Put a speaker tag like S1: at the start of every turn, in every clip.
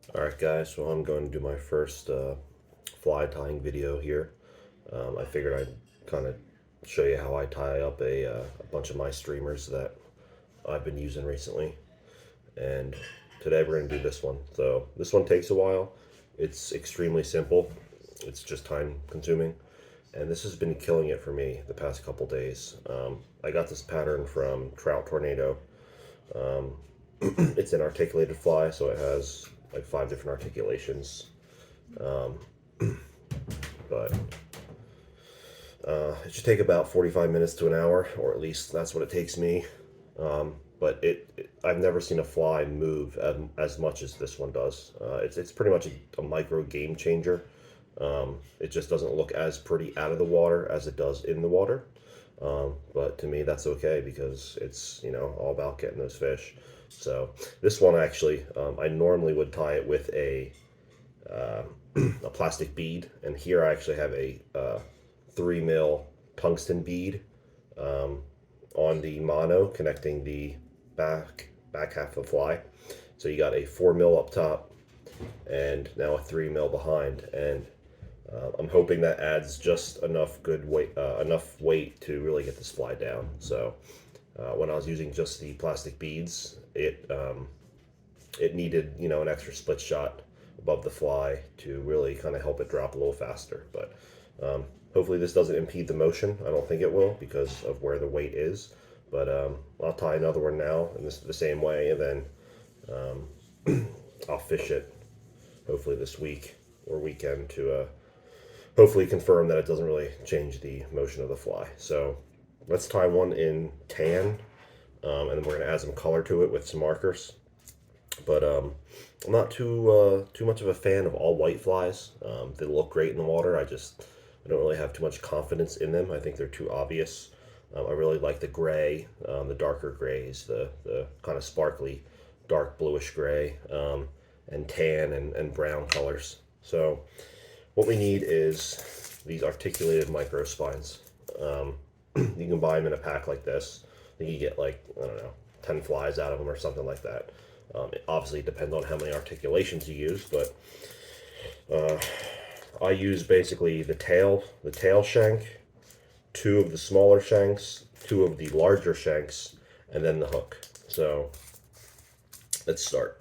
S1: Alright guys, so I'm going to do my first fly tying video here. I figured I'd kind of show you how I tie up a bunch of my streamers that I've been using recently. And today we're going to do this one. So this one takes a while. It's extremely simple. It's just time consuming. And this has been killing it for me the past couple days. I got this pattern from Trout Tornado. It's an articulated fly, so it has like 5 different articulations. But it should take about 45 minutes to an hour, or at least that's what it takes me. But I've never seen a fly move as much as this one does. It's pretty much a micro game changer. It just doesn't look as pretty out of the water as it does in the water. But to me, that's okay because it's, all about getting those fish. So this one actually, I normally would tie it with a plastic bead, and here I actually have a 3 mil tungsten bead on the mono connecting the back half of the fly. So you got a 4 mil up top and now a 3 mil behind, and I'm hoping that adds just enough weight to really get this fly down. So when I was using just the plastic beads, it needed an extra split shot above the fly to really kind of help it drop a little faster. But hopefully this doesn't impede the motion. I don't think it will because of where the weight is. But I'll tie another one now in the same way, and then I'll fish it hopefully this week or weekend to hopefully confirm that it doesn't really change the motion of the fly. So let's tie one in tan, and then we're going to add some color to it with some markers. But I'm not too much of a fan of all white flies. They look great in the water. I don't really have too much confidence in them. I think they're too obvious. I really like the gray, the darker grays, the kind of sparkly, dark bluish gray, and tan and brown colors. So what we need is these articulated micro spines. You can buy them in a pack like this. I think you get like, I don't know, 10 flies out of them or something like that. It obviously depends on how many articulations you use, but I use basically the tail shank, 2 of the smaller shanks, 2 of the larger shanks, and then the hook. So let's start.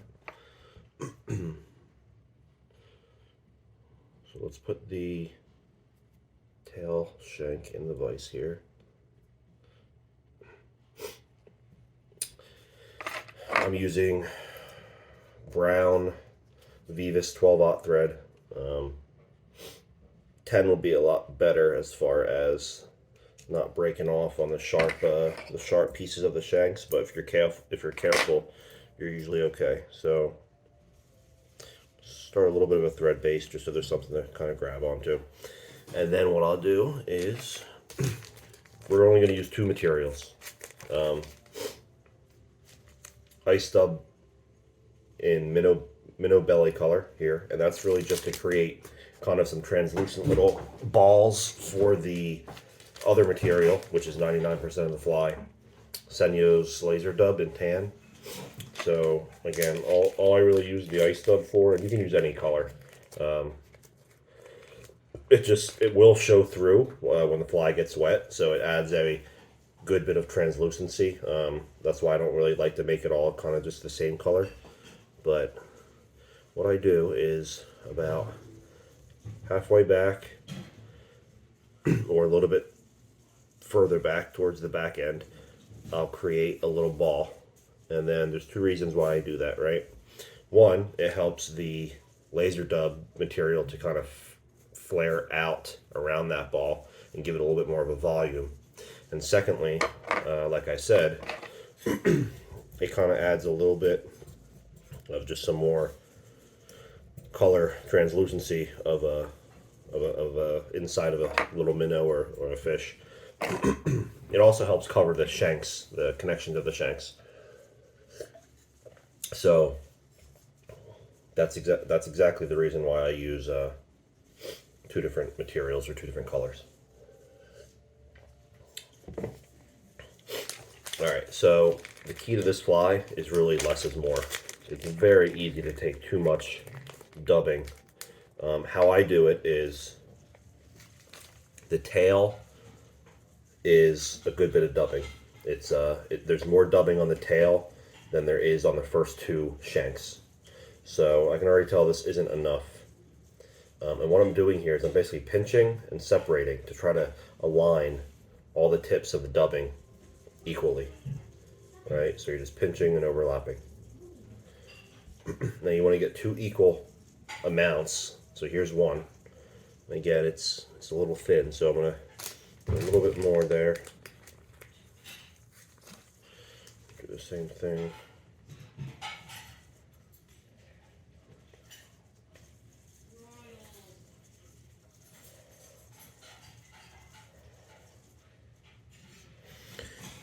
S1: So let's put the tail shank in the vise here. I'm using brown Vivus 12/0 thread. 10 will be a lot better as far as not breaking off on the sharp pieces of the shanks. But if you're careful, you're usually okay. So start a little bit of a thread base just so there's something to kind of grab onto. And then what I'll do is we're only going to use 2 materials. Ice stub in minnow belly color here, and that's really just to create kind of some translucent little balls for the other material, which is 99% of the fly. Senyos laser dub in tan. So again, all I really use the ice stub for, and you can use any color. It will show through when the fly gets wet, so it adds a good bit of translucency. That's why I don't really like to make it all kind of just the same color. But what I do is about halfway back or a little bit further back towards the back end, I'll create a little ball. And then there's 2 reasons why I do that, right? One, it helps the laser dub material to kind of flare out around that ball and give it a little bit more of a volume. And secondly, like I said, it kind of adds a little bit of just some more color translucency of inside of a little minnow or a fish. It also helps cover the shanks, the connections of the shanks. So that's exactly the reason why I use 2 different materials or 2 different colors. Alright, so the key to this fly is really less is more. it's very easy to take too much dubbing. How I do it is the tail is a good bit of dubbing. There's more dubbing on the tail than there is on the first two shanks. So I can already tell this isn't enough. And what I'm doing here is I'm basically pinching and separating to try to align all the tips of the dubbing equally. All right, so you're just pinching and overlapping. Now you want to get two equal amounts. So here's one. Again, it's a little thin, so I'm gonna put a little bit more there. Do the same thing.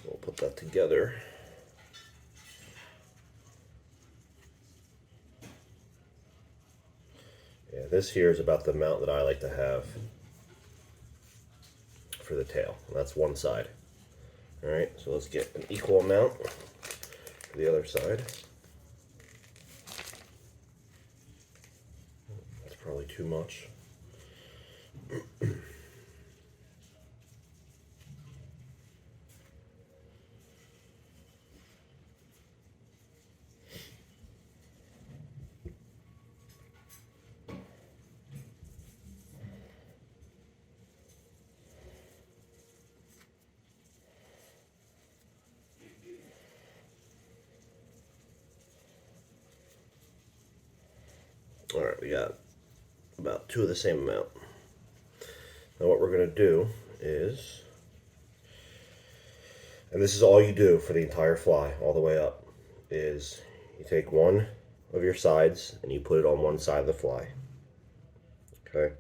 S1: We'll put that together. Yeah, this here is about the amount that I like to have for the tail. That's one side. All right, so let's get an equal amount for the other side. That's probably too much. All right, we got about two of the same amount. Now what we're going to do is, and this is all you do for the entire fly, all the way up, is you take one of your sides and you put it on one side of the fly. Okay.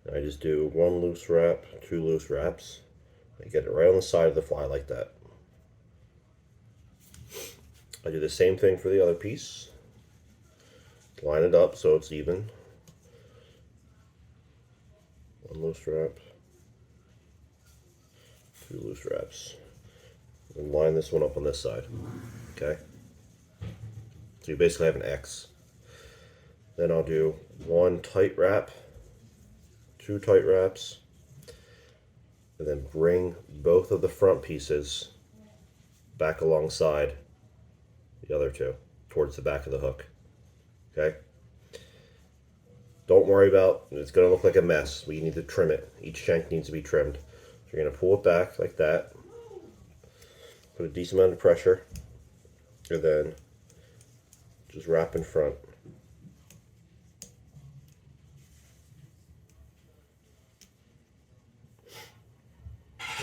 S1: And I just do one loose wrap, two loose wraps. I get it right on the side of the fly like that. I do the same thing for the other piece. Line it up so it's even. One loose wrap, two loose wraps. And line this one up on this side. Okay? So you basically have an X. Then I'll do one tight wrap, two tight wraps, and then bring both of the front pieces back alongside the other two, towards the back of the hook. Okay? Don't worry about, it's going to look like a mess. We need to trim it. Each shank needs to be trimmed. So you're going to pull it back like that. Put a decent amount of pressure. And then just wrap in front.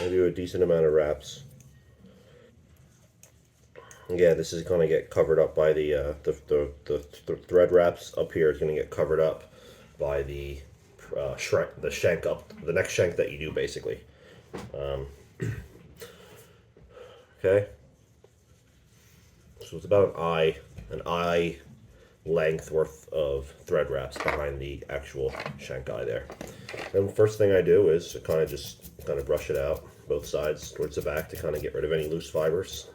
S1: I do a decent amount of wraps. Again, this is going to get covered up by the thread wraps up here is going to get covered up by the shank up, the next shank that you do basically. Okay, so it's about an eye length worth of thread wraps behind the actual shank eye there. Then the first thing I do is kind of brush it out both sides towards the back to kind of get rid of any loose fibers.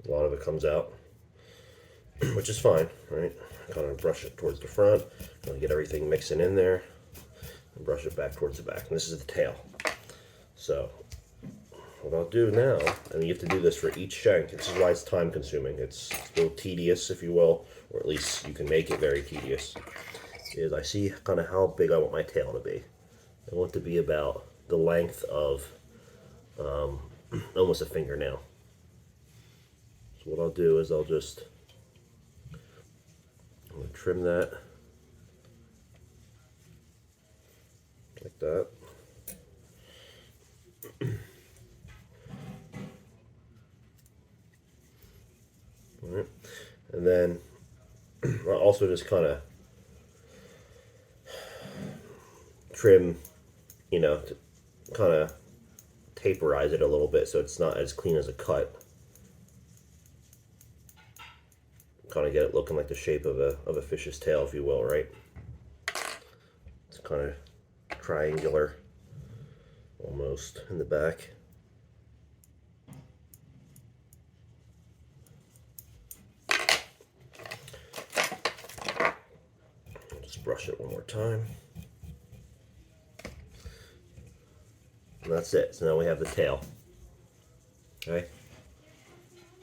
S1: A lot of it comes out, which is fine, right? Kind of brush it towards the front, kind of get everything mixing in there, and brush it back towards the back. And this is the tail. So what I'll do now, and you have to do this for each shank, this is why it's time consuming. It's a little tedious, if you will, or at least you can make it very tedious, is I see kind of how big I want my tail to be. I want it to be about the length of almost a fingernail. So what I'll do is I'm going to trim that like that. All right. And then I'll also just kind of trim, to kind of taperize it a little bit so it's not as clean as a cut. Kind of get it looking like the shape of a fish's tail, if you will, right? It's kind of triangular. almost in the back. Just brush it one more time. And that's it. So now we have the tail. Okay.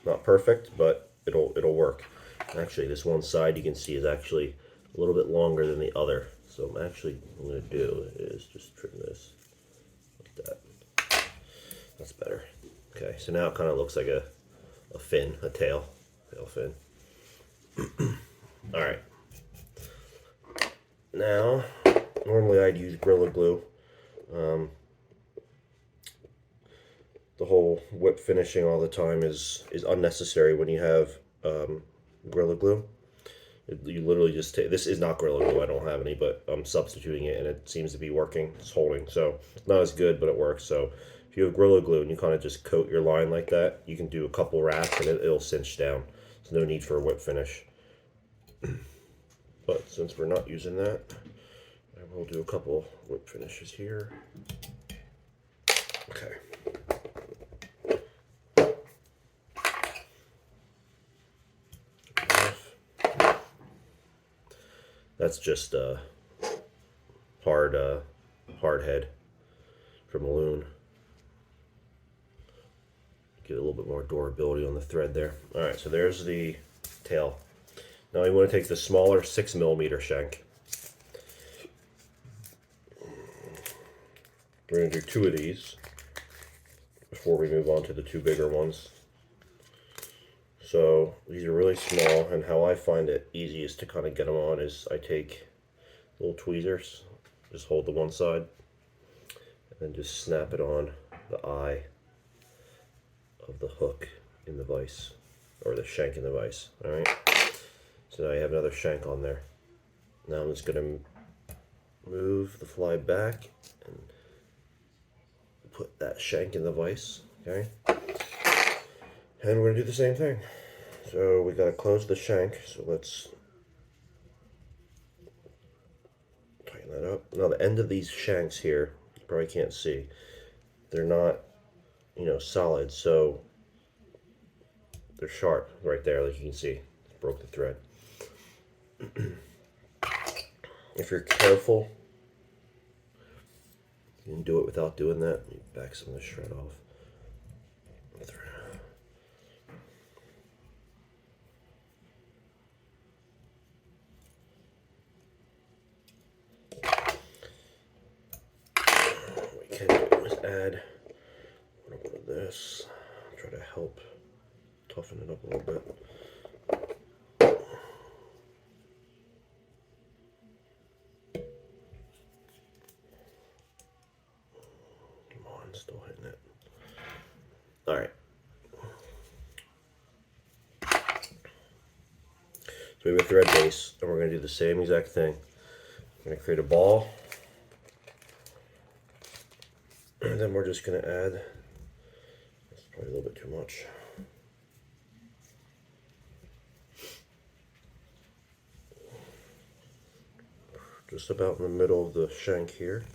S1: Not perfect, but it'll work. Actually, this one side you can see is actually a little bit longer than the other. So what I'm going to do is just trim this like that. That's better. Okay, so now it kind of looks like a fin, a tail fin. All right. Now, normally I'd use Gorilla Glue. The whole whip finishing all the time is unnecessary when you have Gorilla Glue. You literally just take, this is not Gorilla Glue, I don't have any, but I'm substituting it and it seems to be working, it's holding. So it's not as good, but it works. So if you have Gorilla Glue and you kind of just coat your line like that, you can do a couple wraps and it'll cinch down. There's no need for a whip finish. But since we're not using that, I will do a couple whip finishes here. Okay. That's just a hard head from a loon. Get a little bit more durability on the thread there. All right, so there's the tail. Now you want to take the smaller 6mm shank. We're going to do 2 of these before we move on to the 2 bigger ones. So these are really small, and how I find it easiest to kind of get them on is I take little tweezers, just hold the one side, and then just snap it on the eye of the hook in the vise, or the shank in the vise. All right. So now I have another shank on there. Now I'm just going to move the fly back and put that shank in the vise. Okay. And we're going to do the same thing. So we got to close the shank. So let's tighten that up. Now the end of these shanks here, you probably can't see. They're not, solid. So they're sharp right there, like you can see. Broke the thread. If you're careful, you can do it without doing that. You back some of the shred off. What we can do is add a little bit of this. Try to help toughen it up a little bit. Still hitting it. All right. So we have a thread base, and we're going to do the same exact thing. I'm going to create a ball, and then we're just going to add. That's probably a little bit too much. Just about in the middle of the shank here.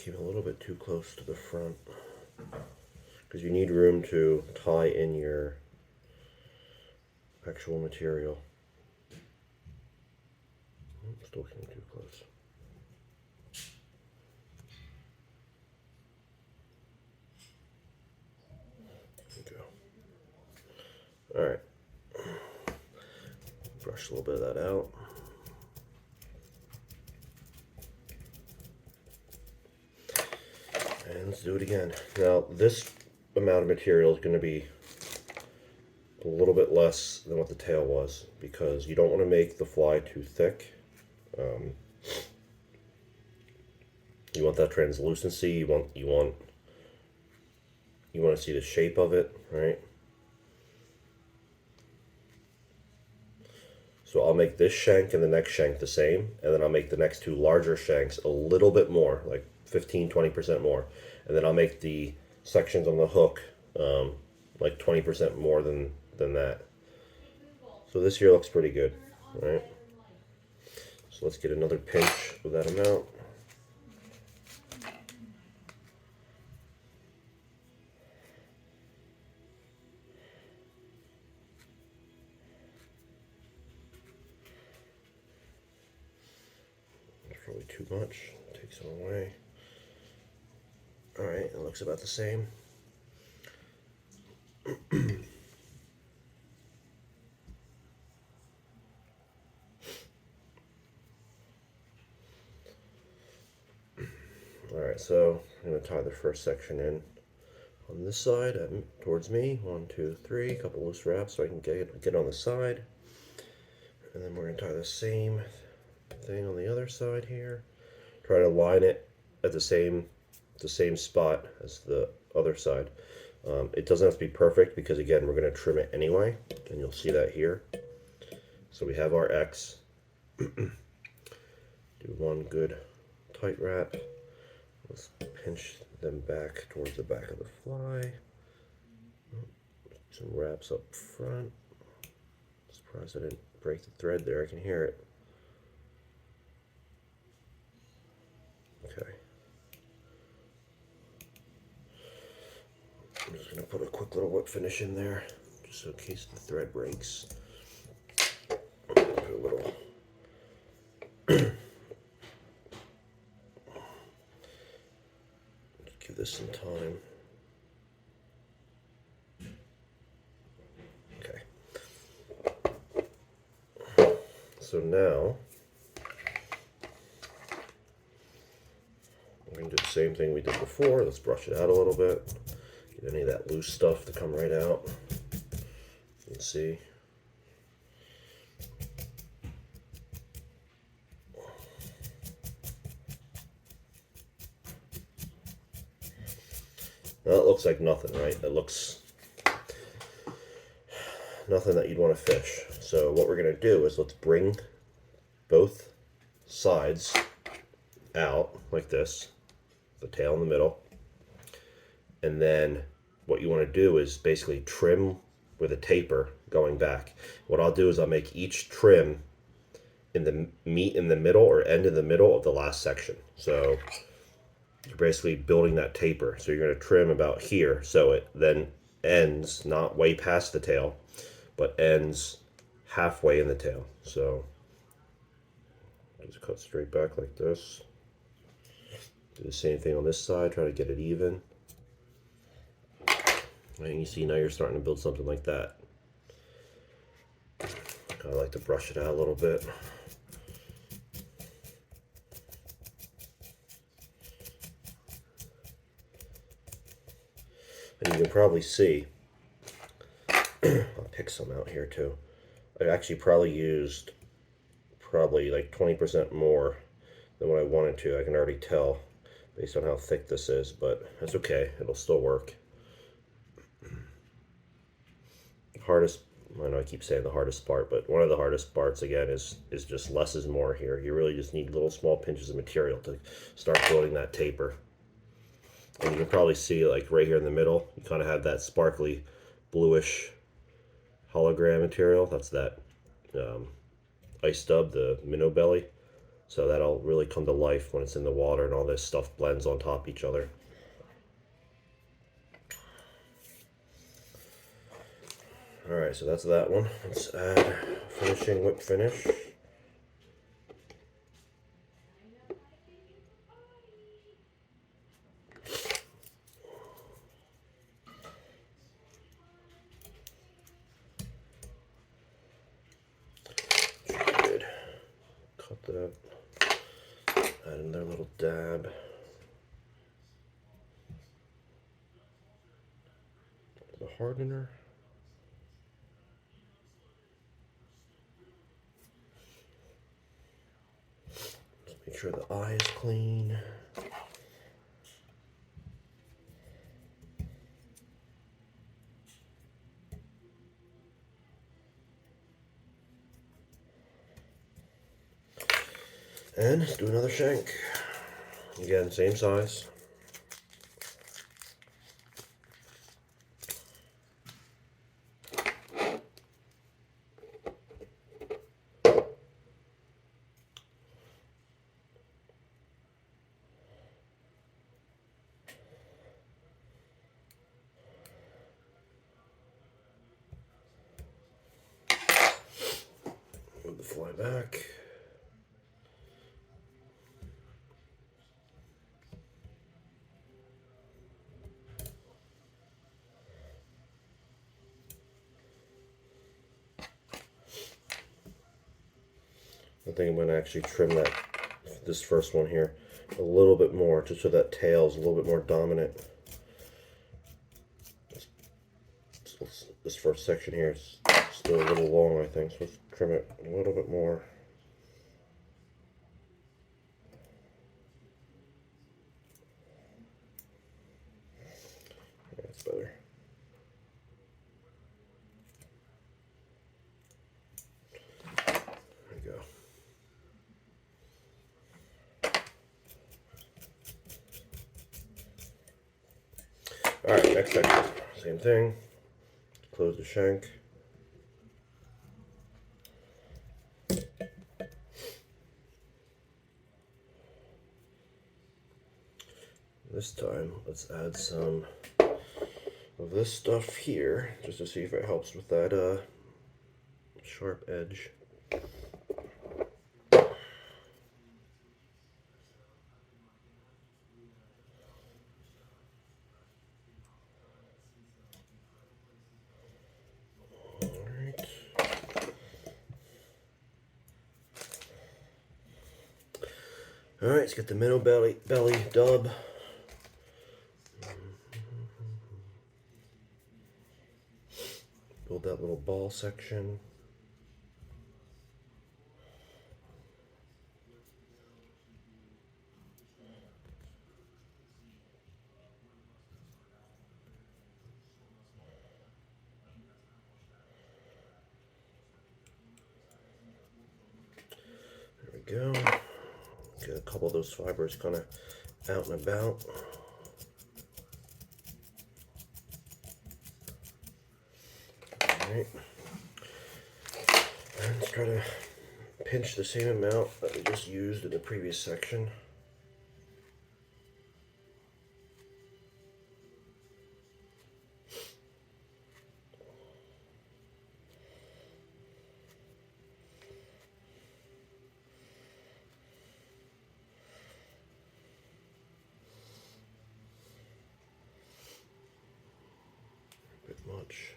S1: Keep a little bit too close to the front because you need room to tie in your actual material. Still getting too close. There we go. All right. Brush a little bit of that out. And let's do it again. Now this amount of material is going to be a little bit less than what the tail was because you don't want to make the fly too thick. You want that translucency. You want to see the shape of it, right? So I'll make this shank and the next shank the same, and then I'll make the next 2 larger shanks a little bit more, like 15-20% more, and then I'll make the sections on the hook like 20% more than that. So this here looks pretty good, right? So let's get another pinch of that amount. That's probably too much. Take some away. All right, it looks about the same. All right, so I'm gonna tie the first section in on this side towards me. 1, 2, 3. A couple loose wraps so I can get on the side, and then we're gonna tie the same thing on the other side here. Try to line it at the same spot as the other side. It doesn't have to be perfect because again we're going to trim it anyway, and you'll see that here. So we have our X. Do one good tight wrap. Let's pinch them back towards the back of the fly. Some wraps up front. Surprised I didn't break the thread there. I can hear it. Okay. I'm just going to put a quick little whip finish in there, just in case the thread breaks. Put a little give this some time. Okay. So now we're going to do the same thing we did before. Let's brush it out a little bit. Get any of that loose stuff to come right out. You can see. Now it looks like nothing, right? It looks nothing that you'd want to fish. So what we're going to do is let's bring both sides out like this, the tail in the middle, and then what you want to do is basically trim with a taper going back. What I'll do is I'll make each trim in the meet in the middle or end in the middle of the last section. So you're basically building that taper. So you're going to trim about here so it then ends not way past the tail, but ends halfway in the tail. So just cut straight back like this. Do the same thing on this side, try to get it even. And you see now you're starting to build something like that. I like to brush it out a little bit. And you can probably see, I'll pick some out here too. I actually probably used like 20% more than what I wanted to. I can already tell based on how thick this is, but that's okay. It'll still work. Hardest, I know I keep saying the hardest part, but one of the hardest parts again is just less is more here. You really just need little small pinches of material to start building that taper. And you can probably see like right here in the middle, you kind of have that sparkly bluish hologram material. That's that ice dub, the minnow belly. So that'll really come to life when it's in the water and all this stuff blends on top of each other. Alright, so that's that one. Let's add finishing whip finish. Good. Cut that. Add another little dab. The hardener. Make sure the eye is clean. And let's do another shank. Again, same size. back. I think I'm going to actually trim this first one here a little bit more, just so that tail is a little bit more dominant. This first section here is still a little long, I think, so let's trim it a little bit more. Yeah, that's better. There we go. Alright, next section. Same thing. Close the shank. This time, let's add some of this stuff here, just to see if it helps with that sharp edge. Alright. Alright, let's get the minnow belly dub. Build that little ball section. There we go. Get a couple of those fibers kind of out and about. Alright. And let's try to pinch the same amount that we just used in the previous section. A bit much.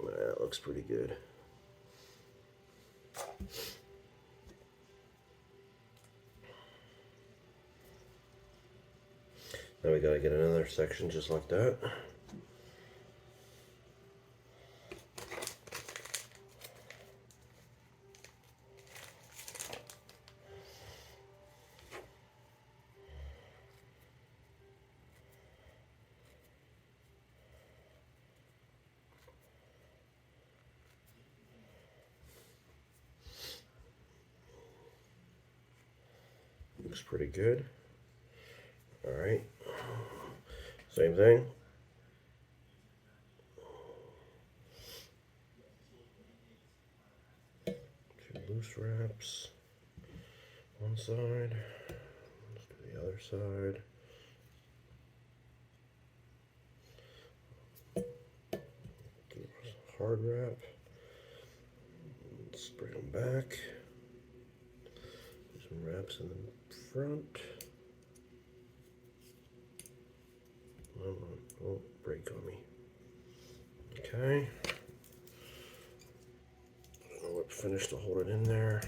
S1: That looks pretty good. Now we gotta get another section just like that. Looks pretty good. All right, same thing. Two loose wraps, one side. Let's do the other side. Do a hard wrap. Let's bring them back. Do some wraps in the front. Oh, break on me. Okay. Whip finish to hold it in there.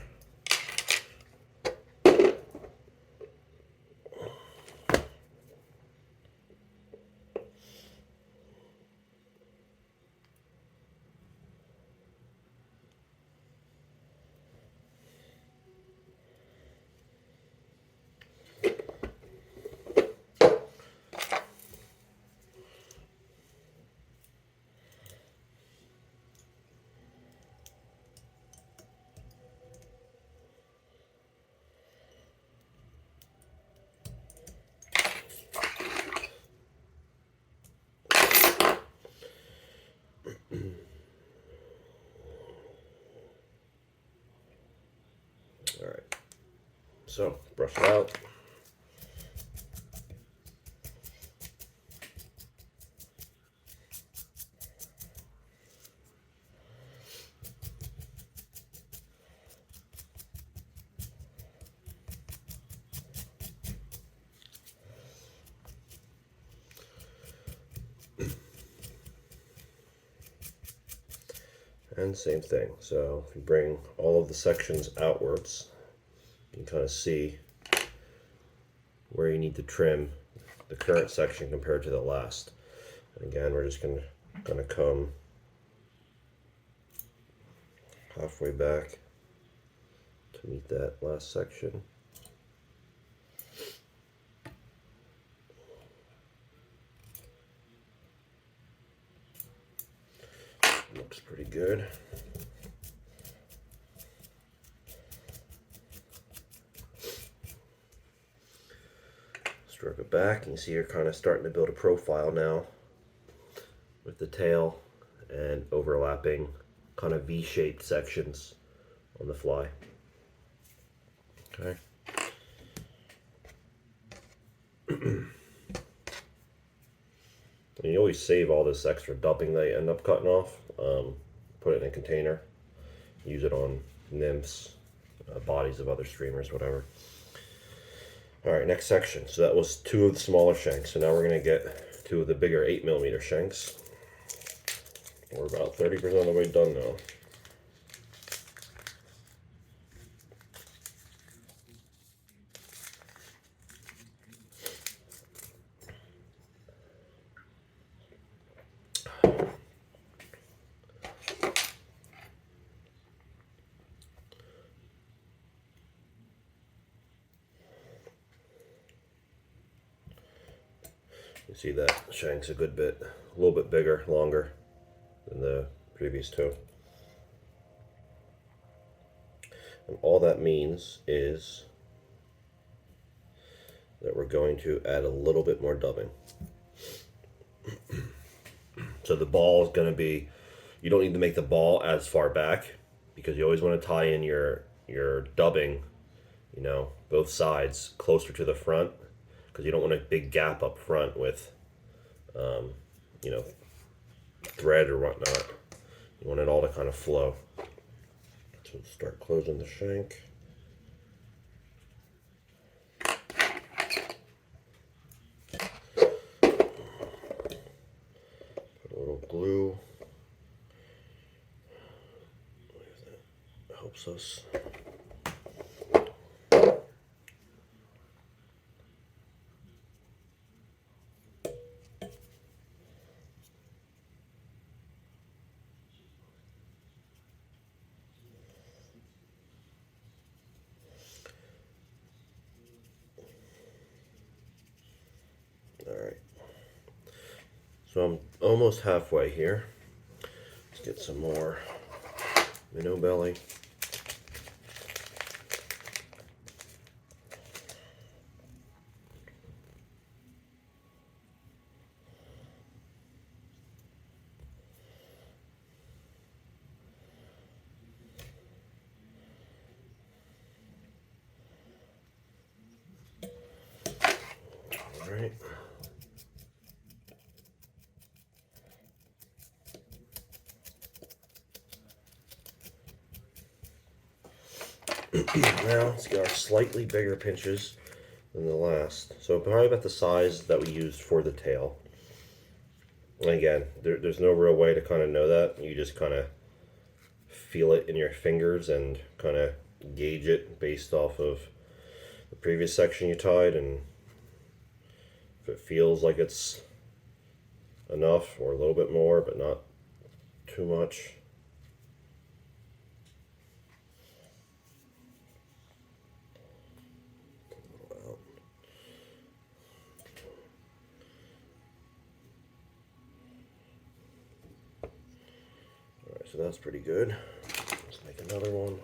S1: So brush it out. And same thing. So if you bring all of the sections outwards, you can kind of see where you need to trim the current section compared to the last. And again, we're just going to kind of come halfway back to meet that last section. Looks pretty good. Strip it back, and you see you're kind of starting to build a profile now with the tail and overlapping kind of V-shaped sections on the fly. Okay. And you always save all this extra dubbing that you end up cutting off. Put it in a container. Use it on nymphs, bodies of other streamers, whatever. Alright, next section. So that was 2 of the smaller shanks. So now we're going to get 2 of the bigger 8mm shanks. We're about 30% of the way done now. You see that shank's a little bit bigger, longer than the previous 2. And all that means is that we're going to add a little bit more dubbing. So the ball is going to be, you don't need to make the ball as far back because you always want to tie in your dubbing, you know, both sides closer to the front, because you don't want a big gap up front with, you know, thread or whatnot. You want it all to kind of flow. So start closing the shank. Put a little glue. That helps us. Alright, so I'm almost halfway here. Let's get some more minnow belly. Alright. Now let's get our slightly bigger pinches than the last. So probably about the size that we used for the tail. And again, there's no real way to kind of know that. You just kind of feel it in your fingers and kind of gauge it based off of the previous section you tied, and if it feels like it's enough or a little bit more but not too much. Alright, so that's pretty good. Let's make another one.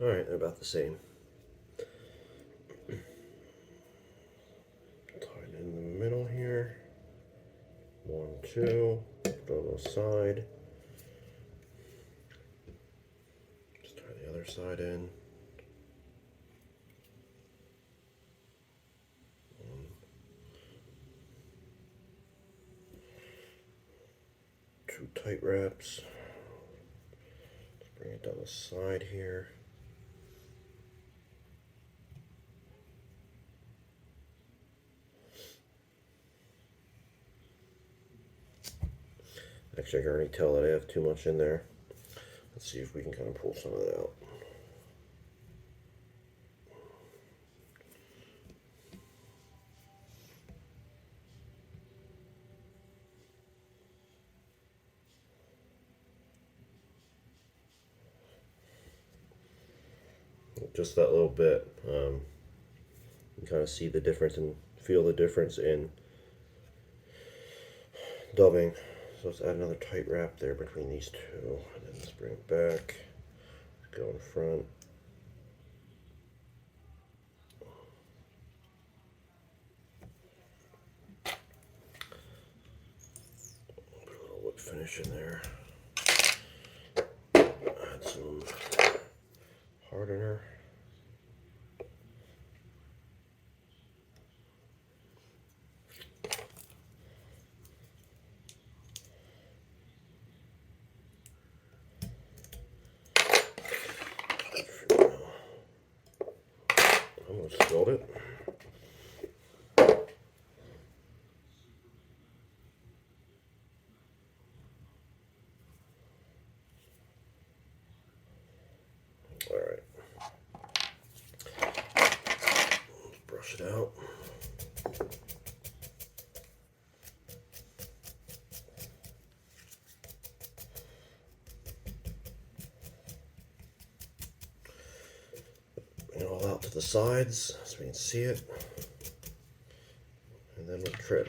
S1: Alright, they're about the same. Tied in the middle here. 1, 2, go to the side. Just tie the other side in. 2 tight wraps. Let's bring it down the side here. Actually, I can already tell that I have too much in there. Let's see if we can kind of pull some of that out. Just that little bit. You kind of see the difference and feel the difference in dubbing. So let's add another tight wrap there between these two. And then let's bring it back. Go in front. Put a little lip finish in there. Add some hardener. Almost spilled it. All right. Let's brush it out. Bring it all out to the sides so we can see it. And then we'll trim.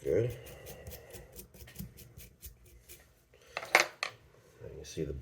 S1: Good. And you see the